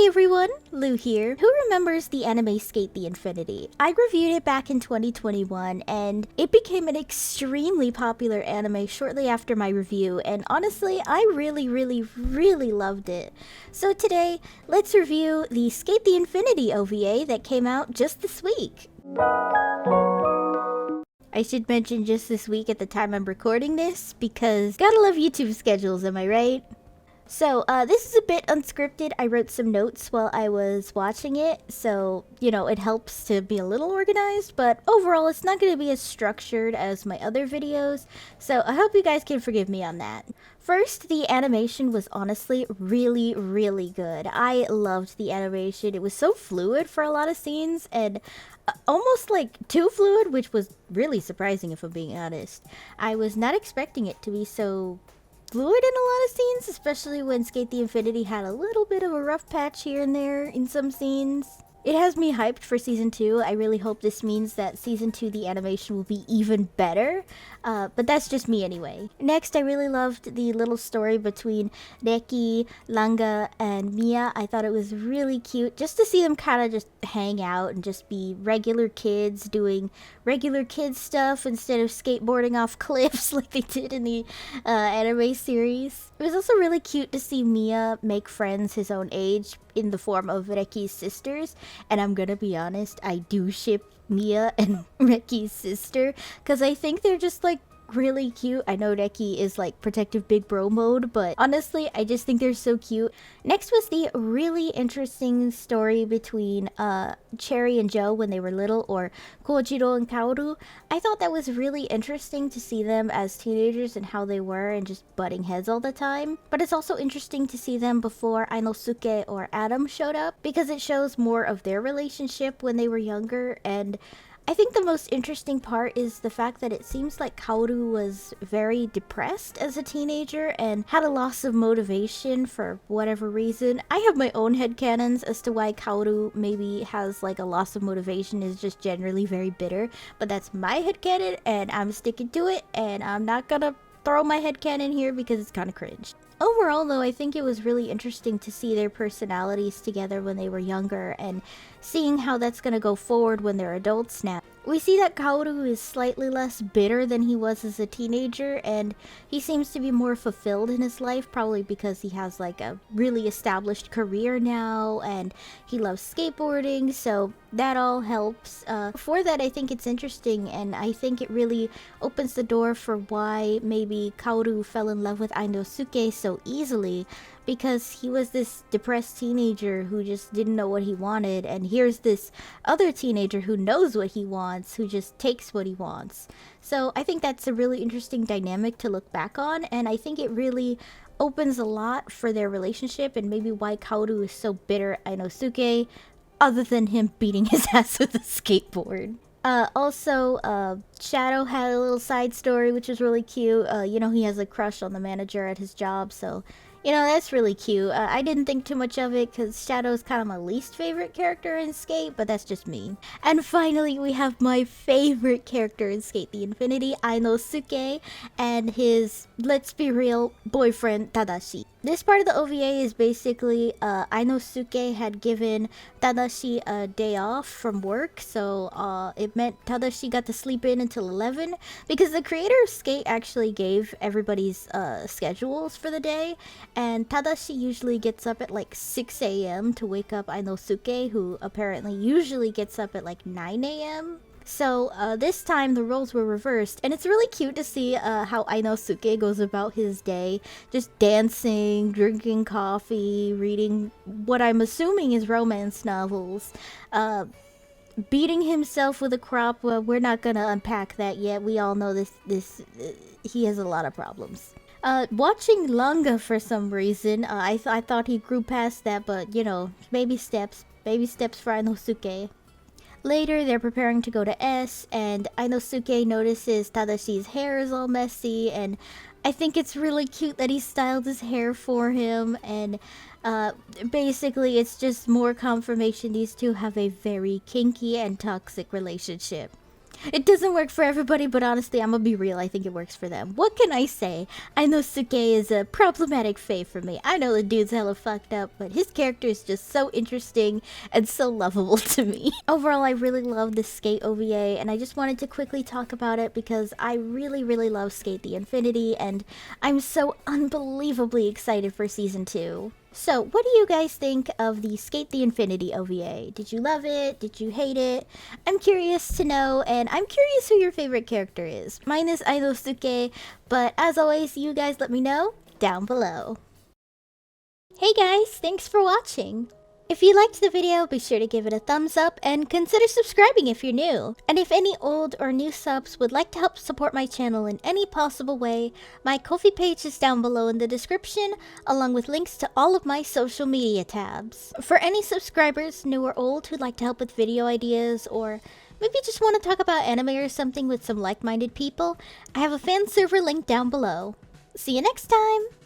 Hey everyone, Lou here. Who remembers the anime Sk8 The Infinity? I reviewed it back in 2021 and it became an extremely popular anime shortly after my review, and honestly, I really loved it. So today, let's review the Sk8 The Infinity OVA that came out just this week. I should mention just this week at the time I'm recording this, because gotta love YouTube schedules, am I right? So, this is a bit unscripted. I wrote some notes while I was watching it, so, it helps to be a little organized, but overall, it's not going to be as structured as my other videos, so I hope you guys can forgive me on that. First, the animation was honestly really good. I loved the animation. It was so fluid for a lot of scenes, and almost like too fluid, which was really surprising if I'm being honest. I was not expecting it to be so fluid in a lot of scenes, especially when Sk8 The Infinity had a little bit of a rough patch here and there in some scenes. It has me hyped for Season 2. I really hope this means that Season 2 the animation will be even better, but that's just me anyway. Next, I really loved the little story between Reki, Langa, and Mia. I thought it was really cute just to see them kind of just hang out and just be regular kids doing regular kid stuff instead of skateboarding off cliffs like they did in the anime series. It was also really cute to see Mia make friends his own age in the form of Reki's sisters, and I'm gonna be honest, I do ship Mia and Reki's sister because I think they're just like really cute. I know Reki is like protective big bro mode, but honestly, I just think they're so cute. Next was the really interesting story between Cherry and Joe when they were little, or Kojiro and Kaoru. I thought that was really interesting to see them as teenagers and how they were and just butting heads all the time. But it's also interesting to see them before Ainosuke or Adam showed up, because it shows more of their relationship when they were younger. And I think the most interesting part is the fact that it seems like Kaoru was very depressed as a teenager and had a loss of motivation for whatever reason. I have my own headcanons as to why Kaoru maybe has like a loss of motivation, is just generally very bitter, but that's my headcanon and I'm sticking to it, and I'm not gonna throw my headcanon here because it's kind of cringe. Overall, though, I think it was really interesting to see their personalities together when they were younger and seeing how that's going to go forward when they're adults now. We see that Kaoru is slightly less bitter than he was as a teenager, and he seems to be more fulfilled in his life, probably because he has like a really established career now and he loves skateboarding, so that all helps. For that, I think it's interesting, and I think it really opens the door for why maybe Kaoru fell in love with Ainosuke so easily, because he was this depressed teenager who just didn't know what he wanted, and here's this other teenager who knows what he wants, who just takes what he wants. So I think that's a really interesting dynamic to look back on, and I think it really opens a lot for their relationship and maybe why Kaoru is so bitter at Ainosuke, other than him beating his ass with a skateboard. Shadow had a little side story which was really cute. He has a crush on the manager at his job, so that's really cute. I didn't think too much of it because Shadow's kind of my least favorite character in Sk8, but that's just me. And finally, we have my favorite character in Sk8 The Infinity, Ainosuke, and his, let's be real, boyfriend Tadashi. This part of the OVA is basically Ainosuke had given Tadashi a day off from work, so it meant Tadashi got to sleep in until 11, because the creator of Sk8 actually gave everybody's schedules for the day, and Tadashi usually gets up at like 6 a.m. to wake up Ainosuke, who apparently usually gets up at like 9 a.m. So this time the roles were reversed, and it's really cute to see how Ainosuke goes about his day, just dancing, drinking coffee, reading what I'm assuming is romance novels, beating himself with a crop. Well, we're not gonna unpack that yet. We all know this he has a lot of problems. Watching Langa for some reason, I thought he grew past that, but baby steps for Ainosuke. Later, they're preparing to go to S, and Ainosuke notices Tadashi's hair is all messy, and I think it's really cute that he styled his hair for him, and basically it's just more confirmation these two have a very kinky and toxic relationship. It doesn't work for everybody, but honestly, I'm gonna be real. I think it works for them. What can I say? I know Sk8 is a problematic fae for me. I know the dude's hella fucked up, but his character is just so interesting and so lovable to me. Overall, I really love the Sk8 OVA, and I just wanted to quickly talk about it because I really, really love Sk8 The Infinity, and I'm so unbelievably excited for Season 2. So, what do you guys think of the Sk8 The Infinity OVA? Did you love it? Did you hate it? I'm curious to know, and I'm curious who your favorite character is. Mine is Sk8, but as always, you guys let me know down below. Hey guys, thanks for watching! If you liked the video, be sure to give it a thumbs up and consider subscribing if you're new. And if any old or new subs would like to help support my channel in any possible way, my Ko-fi page is down below in the description, along with links to all of my social media tabs. For any subscribers, new or old, who'd like to help with video ideas, or maybe just want to talk about anime or something with some like-minded people, I have a fan server link down below. See you next time!